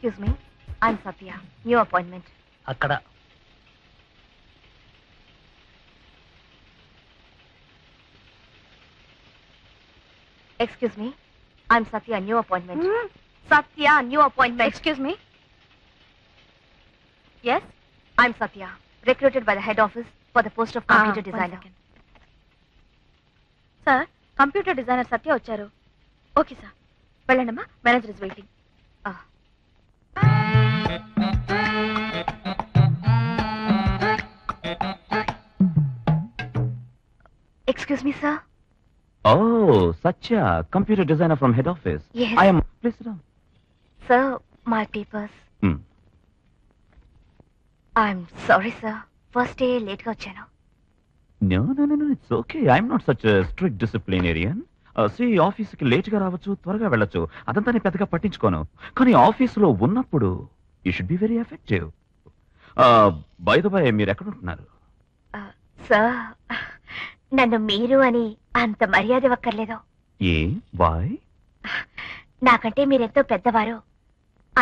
Excuse me, I'm Satya. New appointment. Akkada. Excuse me, I'm Satya. New appointment. Satya, new appointment. Excuse me. Yes, I'm Satya. Recruited by the head office for the post of computer designer. Sir, computer designer Satya వచ్చారు. Okay, sir. వెళ్ళండమ్మా. Manager is waiting. Excuse me, sir. Oh, Satya, computer designer from head office. Yes. I am. Please sit down. Sir, my papers. I'm sorry, sir. First day late ga vachanu. No, it's okay. I'm not such a strict disciplinarian. See, office కి late గా రావచ్చు, త్వరగా వెళ్ళొచ్చు. అదంతా నేను పెద్దగా పట్టించుకోను. కానీ ఆఫీసులో ఉన్నప్పుడు you should be very effective. By the by, మీరు ఎక్కడ ఉంటున్నారు? సార్, నన్ను మీరు అని అంత మర్యాద ఇవ్వక్కర్లేదు. ఏ వై? నాకంటే మీరెంతో పెద్దవారు.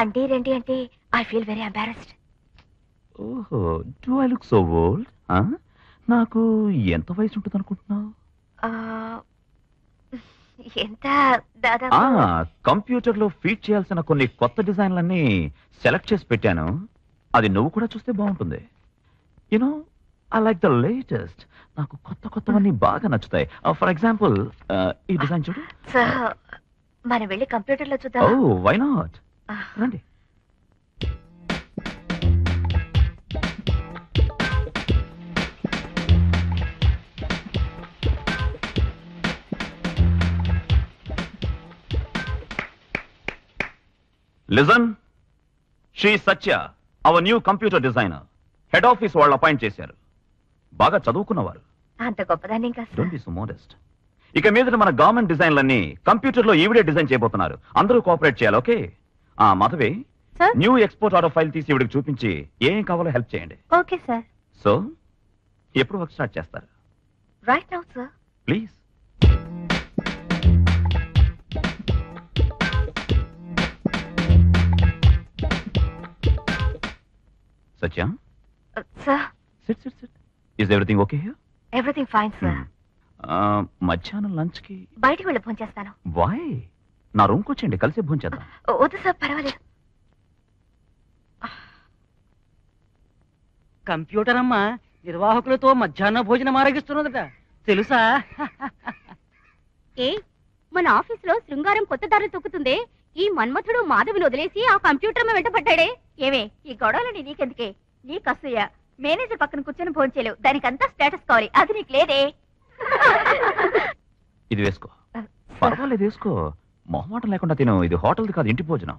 అంటే రండి అంటే ఐ ఫీల్ వెరీ ఎంబారస్డ్. ఓహో, do I look so old? నాకు ఎంత వయసు ఉంటుంది అనుకుంటున్నావు? ఎంత దాదాపు కంప్యూటర్ లో ఫీడ్ చేయాల్సిన కొన్ని కొత్త డిజైన్లన్నీ సెలెక్ట్ చేసి పెట్టాను. అది నువ్వు కూడా చూస్తే బాగుంటుంది. You know, I like the latest. నాకు కొత్తవన్నీ బాగా నచ్చుతాయి. ఫర్ ఎగ్జాంపుల్, ఈ డిజైన్ చూడు. సార్, మనం వెళ్ళి కంప్యూటర్ లో చూద్దాం. ఓ, వై నాట్? రండి. Listen, she Satya, our new computer designer. Head office వాళ్ళు అపాయింట్ చేశారు. బాగా చదువుకున్నవారు. అంత గొప్పదాన్ని ఇంకా. Don't be so modest. ఇక మీద మన గవర్నమెంట్ డిజైన్లన్నీ కంప్యూటర్ లో ఈవిడే డిజైన్ చేయబోతున్నారు. అందరూ కోఆపరేట్ చేయాలి, okay? Madhavi, new export order file తీసి ఇవిడికి చూపించి ఏం కావాలో హెల్ప్ చేయండి. Okay sir. సో, ఎప్పుడు వర్క్ స్టార్ట్ చేస్తారు? Right now sir. Please. Satya? Sir? Sit. Is everything okay here? Everything fine, sir. మధ్యాహ్నం లంచ్ కి బయటికి వెళ్ళి భోంచేస్తాను. వై? నా రూమ్కి వచ్చేయండి, కలిసి భోంచేద్దాం. వద్దు సార్, పర్వాలేదు. కంప్యూటర్ అమ్మ నిర్వాహకులతో మధ్యాహ్న భోజనం ఆరగిస్తున్నదట, తెలుసా? మన ఆఫీసులో శృంగారం కొత్త దారి తొక్కుతుందే. ఈ మన్మథుడు మాధవిని వదిలేసి ఆ కంప్యూటర్ వెంట పడ్డాడే. ఏమే, ఈ గొడవలని నీకెందుకే? నీకు అసూయ. మేనేజర్ పక్కన కూర్చొని భోంచేలేవు, దానికంతా స్టేటస్ కావాలి. అది నీకు లేదే. ఇది వేసుకో. పర్వాలేదు, వేసుకో. మొహమాటం లేకుండా తిను. ఇది హోటల్ది కాదు, ఇంటి భోజనం.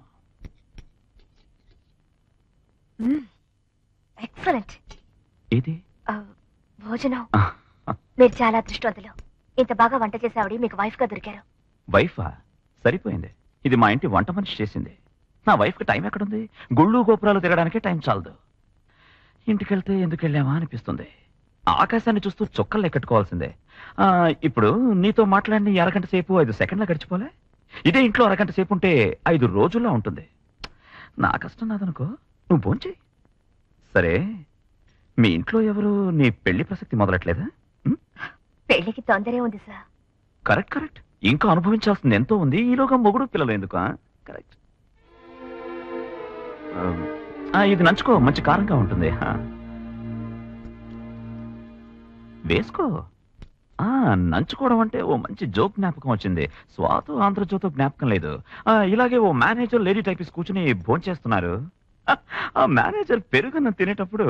ఎక్సలెంట్. ఇది భోజనం. మీరు చాలా అదృష్టవంతులు. ఇంత బాగా వంట చేసేవాడి మీకు వైఫ్ గా దొరికారు. వైఫా? సరిపోయింది. ఇది మా ఇంటి వంట మనిషి చేసింది. నా వైఫ్ కి టైం ఎక్కడుంది? గుళ్ళు గోపురాలు తిరగడానికే టైం చాలదు. ఇంటికెళ్తే ఎందుకు వెళ్ళామా అనిపిస్తుంది. ఆకాశాన్ని చూస్తూ చొక్కలు లెక్కట్టుకోవాల్సిందే. ఇప్పుడు నీతో మాట్లాడిన 1 అరగంట సేపు 5 సెకండ్ల గడిచిపోలే. ఇదే ఇంట్లో 1 అరగంట సేపు ఉంటే 5 రోజుల్లో ఉంటుంది. నా కష్టం నాదనుకో, నువ్వు భోంచేయి. సరే, మీ ఇంట్లో ఎవరు నీ పెళ్లి ప్రసక్తి మొదలట్లేదా? పెళ్లికి తొందరే ఉంది సార్. కరెక్ట్. ఇంకా అనుభవించాల్సింది ఎంతో ఉంది. ఈలోగా మొగుడు పిల్లలు ఎందుకు? కరెక్ట్. ఇది నంచుకో, మంచి కారంగా ఉంటుంది. వేసుకో. నంచుకోవడం అంటే ఓ మంచి జోక్ జ్ఞాపకం వచ్చింది. స్వాతో ఆంధ్రజ్యోతో జ్ఞాపకం లేదు. ఇలాగే ఓ మేనేజర్ లేడీ టైపిస్ట్ కూర్చుని భోంచేస్తున్నారు. ఆ మేనేజర్ పెరుగున్న తినేటప్పుడు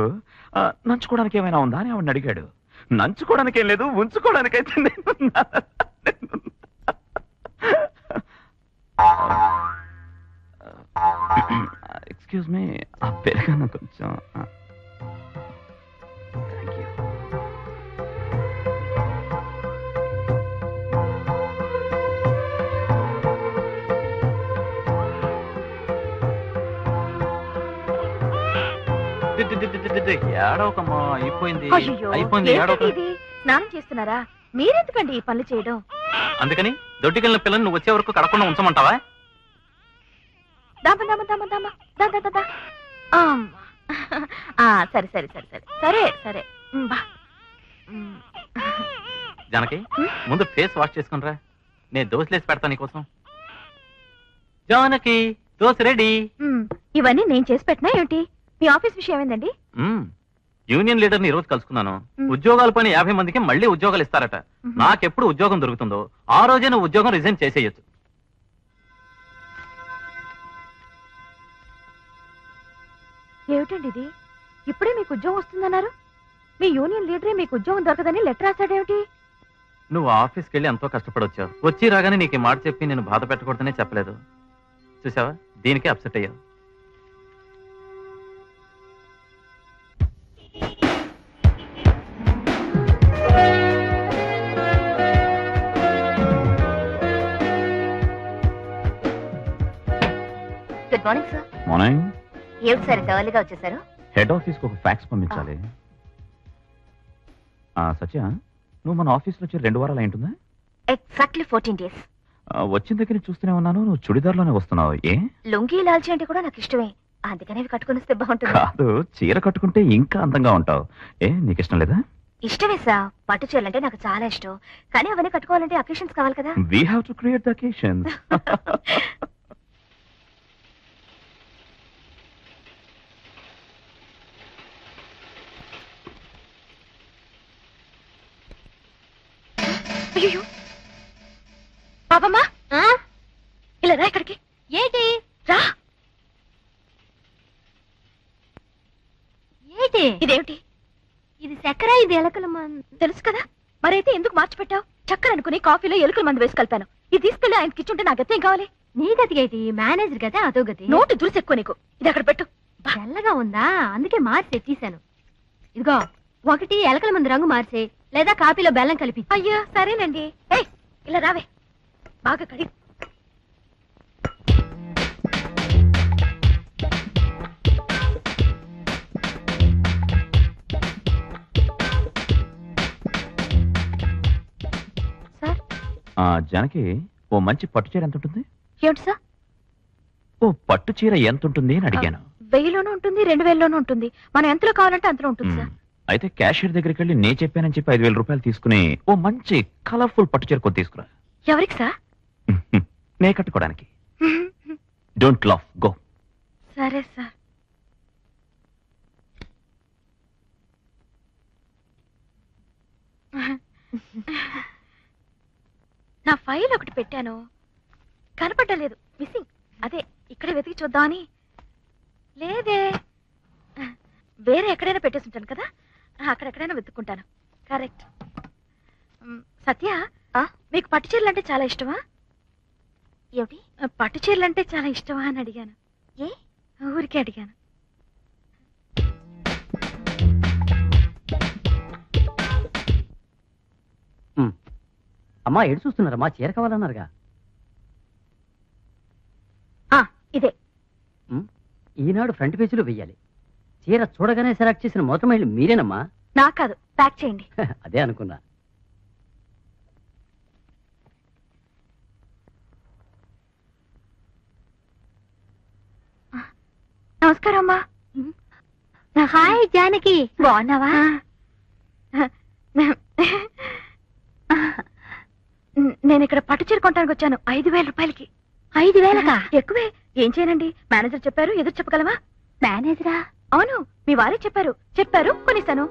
నంచుకోవడానికి ఏమైనా ఉందా అని ఆవిడని అడిగాడు. నంచుకోవడానికి ఏం లేదు, ఉంచుకోవడానికైతే ఎక్స్క్యూజ్ మీ, ఆ పెరుగన్న కొంచెం. Thank you. ఏడవకమ్మా, అయిపోయింది. స్నానం చేస్తున్నారా? మీరెందుకండి ఈ పనులు చేయడం? అందుకని దొడ్డికెళ్ళిన పిల్లలు నువ్వు వచ్చే వరకు కడకుండా ఉంచమంటావా? దామ దామ దామ దామ దా దా దా దా. సరే సరే సరే సరే సరే సరే బా. జానకి ముందు ఫేస్ వాష్ చేసుకునిరా, నేను దోశలేసి పెడతాను నీకోసం. జానకి దోశ రెడీ. ఇవన్నీ నేను చేసి పెట్టినా ఏమిటి? మీ ఆఫీస్ విషయం ఏందండి? యూనియన్ లీడర్ని ఈ రోజు కలుసుకున్నాను. ఉద్యోగాలు పని 50 మందికి మళ్ళీ ఉద్యోగాలు ఇస్తారట. నాకెప్పుడు ఉద్యోగం దొరుకుతుందో ఆ రోజే నువ్వు ఉద్యోగం రిజైన్ చేసేయచ్చు. ఏమిటండి ఇది? ఇప్పుడే మీకు ఉద్యోగం వస్తుందన్నారు. మీ యూనియన్ లీడరే మీకు ఉద్యోగం దొరకదని లెటర్ రాశాడేమిటి? నువ్వు ఆఫీస్కి వెళ్ళి ఎంతో కష్టపడొచ్చావు. వచ్చి రాగానే నీకు ఈ మాట చెప్పి నేను బాధ పెట్టకూడదనే చెప్పలేదు. చూసావా, దీనికే అప్సెట్ అయ్యావు. Good morning sir. మార్నింగ్. ఏమిటి సార్ ఇంత ఎర్లీగా వచ్చేసారు? హెడ్ ఆఫీస్కి ఒక ఫ్యాక్స్ పంపించాలి. సత్య, నువ్వు మన ఆఫీస్లో వచ్చి 2 వారాలు అయింటుందా? Exactly 14 days. వచ్చిన దగ్గర చూస్తూనే ఉన్నాను, నువ్వు చుడిదార్లోనే వస్తున్నావు. ఏ? లుంగీ లాల్చి అంటే కూడా నాకు ఇష్టమే, అందుకనే అవి కట్టుకుని వస్తే బాగుంటుంది. కాదు, చీర కట్టుకుంటే ఇంకా అందంగా ఉంటావు. ఏ, నీకు ఇష్టం లేదా? ఇష్టమే సార్, పట్టు చీరలంటే నాకు చాలా ఇష్టం. కానీ అవన్నీ కట్టుకోవాలంటే అకేషన్స్ కావాలి కదా. We have to create the occasions. అయ్యో పాపమ్మా, ఇలా రా ఇక్కడికి. ఏంటి రా. ఏంటి ఇదేమిటి? ఇది చక్కెర, ఇది ఎలకల తెలుసు కదా, మరైతే ఎందుకు మార్చి పెట్టావు? చక్కర అనుకుని కాఫీలో ఎలుకల మందు వేసి కలిపాను. ఇది తీసుకెళ్లి ఆయనకి ఇచ్చుంటే నాకు గతేం కావాలి? నీ గతి ఏంటి? మేనేజర్ గతే అదో గతి. నోటు దురుసు ఎక్కువ నీకు. ఇది అక్కడ పెట్టు. తెల్లగా ఉందా, అందుకే మార్చి ఎత్తేసాను. ఇదిగో, ఒకటి ఎలకల మంది రంగు మార్చే, లేదా కాఫీలో బెల్లం కలిపి. అయ్యా సరేనండి. ఏయ్, ఇలా రావే, బాగా కడి. సార్. జానకి, ఓ మంచి పట్టు చీర ఎంత ఉంటుంది? ఏమిటి సార్? ఓ పట్టు చీర ఎంత ఉంటుంది అని అడిగాను. 1000లోనూ ఉంటుంది, 2000లోనూ ఉంటుంది. మనం ఎంతలో కావాలంటే అంతలో ఉంటుంది సార్. అయితే క్యాషియర్ దగ్గరికి వెళ్ళి నేను చెప్పానని చెప్పి 5000 రూపాయలు తీసుకుని ఓ మంచి కలర్ఫుల్ పట్టు చీర కొని తీసుకురా. ఎవరికి సార్? నే కట్టుకోవడానికి. Don't laugh, go. సరే సార్. నా ఫైల్ ఒకటి పెట్టాను, కనపడలేదు. మిస్సింగ్. అదే ఇక్కడే వెతికి చూద్దామని. లేదే, వేరే ఎక్కడైనా పెట్టేసి ఉంటాను కదా, అక్కడెక్కడైనా వెతుక్కుంటాను. కరెక్ట్. సత్య, మీకు పట్టు చీరలు అంటే చాలా ఇష్టమా? ఏమిటి? పట్టు చీరలు అంటే చాలా ఇష్టమా అని అడిగాను. ఏ? ఊరికే అడిగాను. అమ్మా, ఎడు చూస్తున్నారమ్మా, చీర కావాలన్నారుగా. ఇదే. ఈనాడు ఫ్రంట్ పేజీలో వెయ్యాలి. చీర చూడగానే సెలెక్ట్ చేసిన మొదటి మహిళ మీరేనమ్మా. నా కాదు, ప్యాక్ చేయండి. అదే అనుకున్నా. నమస్కారం అమ్మా. హాయ్ జానకి, బాగున్నావా? నేను ఇక్కడ పట్టు చీర కొనడానికి వచ్చాను 5000 రూపాయలకి. 5000కా? ఎక్కువే. ఏం చేయనండి, మేనేజర్ చెప్పారు, ఎదురు చెప్పగలవా? మేనేజరా? అవును, మీ వారే చెప్పారు కొనిస్తాను.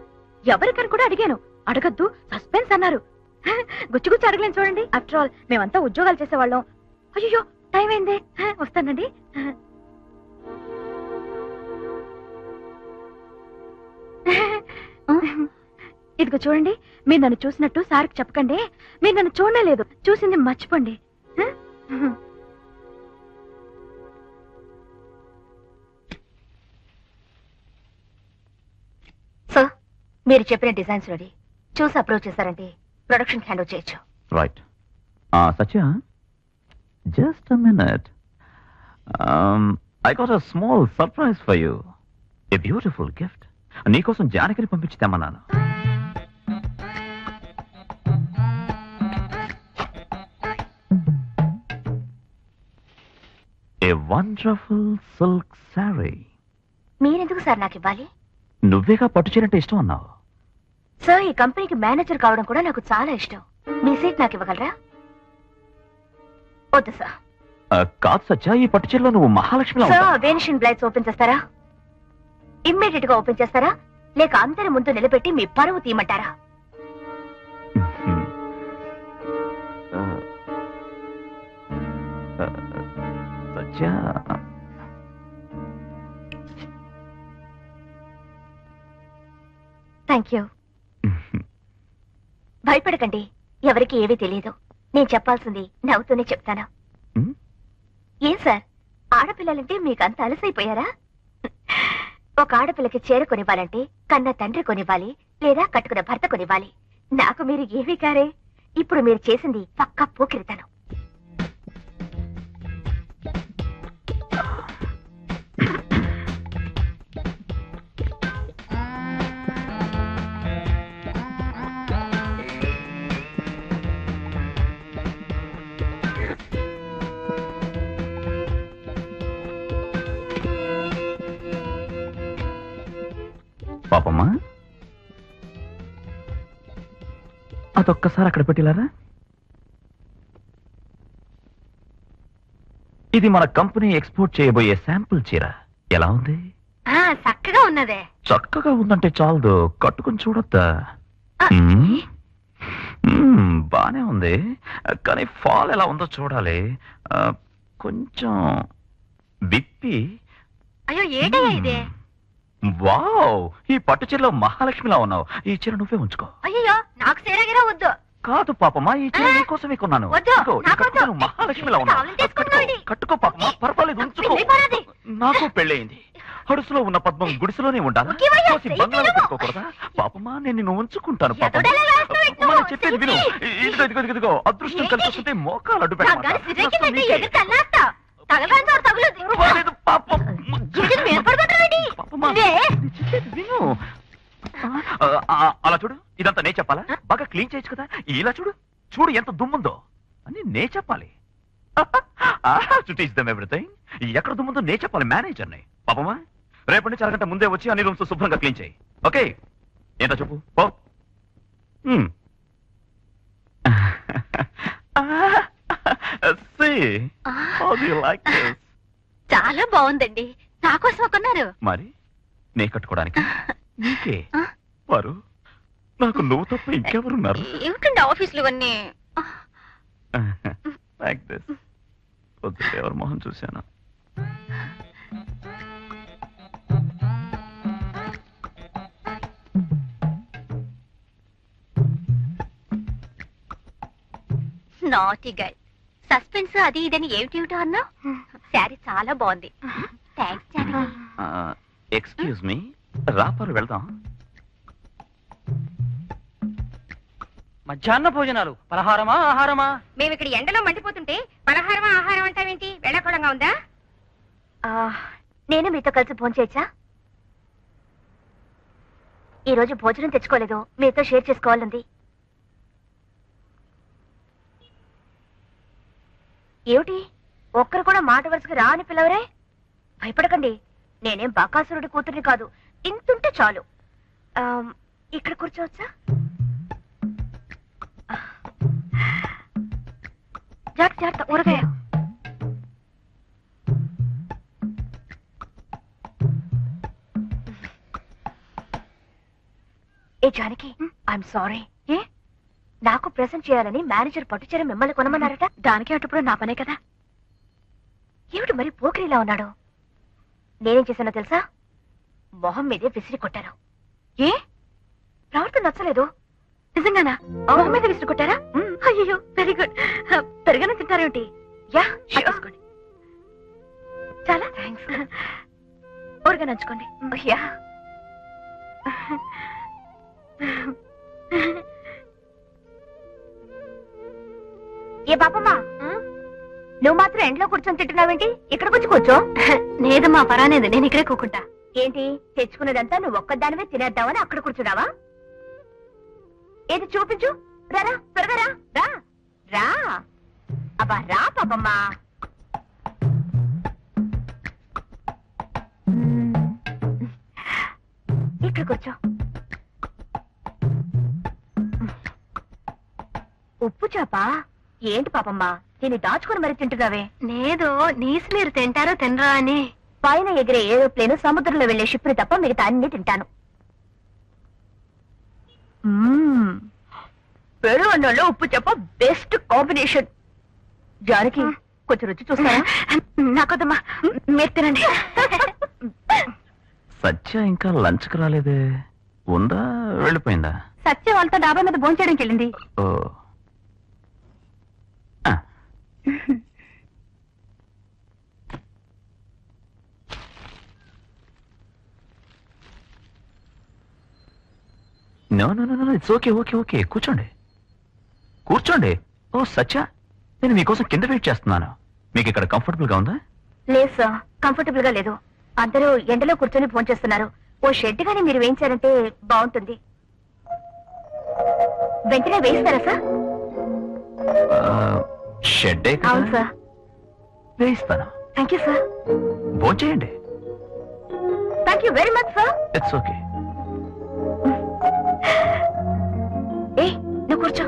ఎవరికని కూడా అడిగాను, అడగద్దు, సస్పెన్స్ అన్నారు. గుచ్చి అడగలేను చూడండి. ఆఫ్టర్ ఆల్ మేమంతా ఉద్యోగాలు చేసేవాళ్ళం. అయ్యో టైం అయిందే, వస్తానండి. ఇదిగో చూడండి, మీరు నన్ను చూసినట్టు సార్కి చెప్పకండి. మీరు నన్ను చూడలేదు, చూసింది మర్చిపోండి. సార్, మీరు చెప్పిన డిజైన్స్ రెడీ. చూసి అప్రోచ్ చేశారంటే ప్రొడక్షన్ హ్యాండ్ చేయొచ్చు. Right. Satya, just a minute. I got a small surprise for you. A beautiful gift. నీకోసం జానకిని పంపించి తెమ్మన్నాను. A wonderful silk sari. మీరెందుకు సార్ నాకు ఇవ్వాలి? నువ్వేగా పట్టు చీర అంటే ఇష్టం అన్నావు. సార్ ఈ కంపెనీకి మేనేజర్ కావడం కూడా నాకు చాలా ఇష్టం. మీ సీట్ నాకు ఇవ్వగలరా? వద్దు సార్. కాదు సత్య, ఈ పట్టు చీరలో నువ్వు మహాలక్ష్మిలా సార్ ఉంటావు. వేనిషన్ బ్లైట్స్ ఓపెన్ చేస్తారా? ఇమ్మీడియట్ గా ఓపెన్ చేస్తారా, లేక అందరి ముందు నిలబెట్టి మీ పరువు తీయమంటారా? సత్య, థ్యాంక్ యూ. భయపడకండి, ఎవరికి ఏమీ తెలియదు. నేను చెప్పాల్సింది నవ్వుతూనే చెప్తాను. ఏం సార్, ఆడపిల్లలంటే మీకు అంత అలసైపోయారా? ఒక ఆడపిల్లకి చీర కొనివ్వాలంటే కన్న తండ్రి కొనివ్వాలి, లేదా కట్టుకున్న భర్త కొనివ్వాలి. నాకు మీరు ఏమీ కారే. ఇప్పుడు మీరు చేసింది పక్కా పోకిరితనం. పాపమ్మా, అదొక్కసారి అక్కడ పెట్టిలారా. ఇది మన కంపెనీ ఎక్స్పోర్ట్ చేయబోయే శాంపుల్ చీర. ఎలా ఉంది? చక్కగా ఉన్నదే. చక్కగా ఉందంటే చాలదు, కట్టుకుని చూడొద్దా? బానే ఉంది, కానీ ఫాల్ ఎలా ఉందో చూడాలి. కొంచెం విప్పి. అయ్యో ఏటయ్యా ఇదే? వావ్, ఈ పట్టు చీరలో మహాలక్ష్మిలా ఉన్నావు. ఈ చీర నువ్వే ఉంచుకో. అయ్యో నాకు చీరగిరా వద్దు. కాదు పాపమ్మా, ఈ చీర నీకోసమే కొన్నాను. ఇదిగో, ఈ కట్టుకుని నువ్వు మహాలక్ష్మిలా ఉన్నావు. కట్టుకో పాపమ్మా, పర్వాలేదు, ఉంచుకో. నాకు పెళ్ళయింది. హడుసులో ఉన్న పద్మం గుడిసెలోనే ఉండాలి, బంగ్లాలో పెట్టుకోకూడదా? పాపమ్మా, నేను నిన్ను ఉంచుకుంటాను. పాపమ్మా చెప్పేది విను. ఇదిగో ఇదిగో ఇదిగో, అదృష్టం కలిసి వస్తుంటే మోకాలు అడ్డు విను. అలా చూడు, ఇదంతా నే చెప్పాలా? బాగా క్లీన్ చేయొచ్చు కదా. ఇలా చూడు, చూడు ఎంత దుమ్ముందో అని నే చెప్పాలి. ఎవ్రీథింగ్. ఎక్కడ దుమ్ముందో నే చెప్పాలి మేనేజర్ని. పాపమ్మా, రేపటి నుంచి అరగంట ముందే వచ్చి అన్ని రూమ్స్ శుభ్రంగా క్లీన్ చేయి. ఓకే? ఏంటో చెప్పు. పో. చాలా బాగుందండి. నాకోసం కొన్నారు. మరి నే కట్టుకోవడానికి నీకే వారు. నాకు నువ్వు తప్ప ఇంకెవరున్నారు? ఏమిటండి ఆఫీసులు ఇవన్నీ? పొద్దుటే ఎవరి మొహం చూశాను. నాటి గై. సస్పెన్స్ అది ఇదని ఏమిటేమిటో అన్నా. శారీ చాలా బాగుంది. థ్యాంక్స్. ఎక్స్క్యూజ్ మీ, రాపారు వెళ్దాం. మధ్యాహ్న భోజనాలు పలహారమా ఆహారమా? మేము ఇక్కడ ఎండలో మండిపోతుంటే పలహారమా ఆహారం అంటావేంటి? వెళ్ళకూడంగా ఉందా? నేను మీతో కలిసి భోంచేయచ్చా? ఈ రోజు భోజనం తెచ్చుకోలేదు, మీతో షేర్ చేసుకోవాలంది. ఏమిటి ఒక్కరు కూడా మాట వరుసగా రా అని పిలవరే? భయపడకండి, నేనేం బకాసురుడి కూతుర్ని కాదు. ఇంతుంటే చాలు. ఇక్కడ కూర్చోవచ్చా? జాగ్రత్త జాగ్రత్త, ఊరగాయ. ఏ జానకి, ఐఎమ్ సారీ. ఏ నాకు ప్రెజెంట్ చేయాలని మేనేజర్ పట్టుచీర మిమ్మల్ని కొనమన్నారట. దానికి అటుప్పుడు నా పనే కదా. ఏమిటి మరి పోకిరిలా ఉన్నాడు? నేనేం చేశానో తెలుసా? మొహం మీదే విసిరి కొట్టాను. ఏ ప్రవర్తన నచ్చలేదు? నిజంగానా? మొహం మీద విసిరి కొట్టారా? అయ్యో వెరీ గుడ్. పెరగన తింటారేమిటి? యా చూసుకోండి. చాలా థ్యాంక్స్. ఊరుగా నంచుకోండి. యా. ఏ బాపమ్మా, నువ్వు మాత్రం ఎంట్లో కూర్చొని తింటున్నావేంటి? ఇక్కడ కూర్చో. కూర్చో. లేదమ్మా, పరానేది, నేను ఇక్కడే కూకుంటా. ఏంటి తెచ్చుకున్నదంతా నువ్వు ఒక్కదానివే తినేద్దామని అక్కడ కూర్చున్నావా? ఏది చూపించు. రారా త్వరగా రా. రా రా. అబ్బా రా పాపమ్మా. ఇక్కడ కూర్చో. ఉప్పు చేప ఏంటి పాపమ్మా, దీన్ని దాచుకొని మరి తింటున్నావే? లేదు, నీసు మీరు తింటారో తినరా అని. పైన ఎగిరే ఏరోప్లేన్, సముద్రంలో వెళ్లే షిప్ని తప్ప మిగతా అన్ని తింటాను. పెరుగు అన్నంలో ఉప్పు చేప బెస్ట్ కాంబినేషన్. జానకి కొంచెం రుచి చూస్తారా? నాకొద్దమ్మా, మీరు తినండి. సత్య ఇంకా లంచ్కి రాలేదే. ఉందా, వెళ్ళిపోయిందా? సత్య వాళ్ళతో డాబా మీద భోంచేయడానికి వెళ్ళింది. ఓ ఆ. No no no it's okay okay okay, కూర్చోండి కూర్చోండి. ఓ సత్య, నేను మీకోసం కింద వెయిట్ చేస్తున్నాను. మీకు ఇక్కడ కంఫర్టబుల్ గా ఉందా? లేదు సార్, కంఫర్టబుల్ గా లేదు. అందరూ ఎండలో కూర్చొని ఫోన్ చేస్తున్నారు. ఓ షెడ్ గానీ మీరు వేయించారంటే బాగుంటుంది. వెంటనే వేయిస్తారా సార్? షెడ్డే అవును కదా, సార్. వేయిస్తాను. Thank you sir. భోంచేయండి. Thank you very much sir. It's okay. ఏ నువ్వు కూర్చో.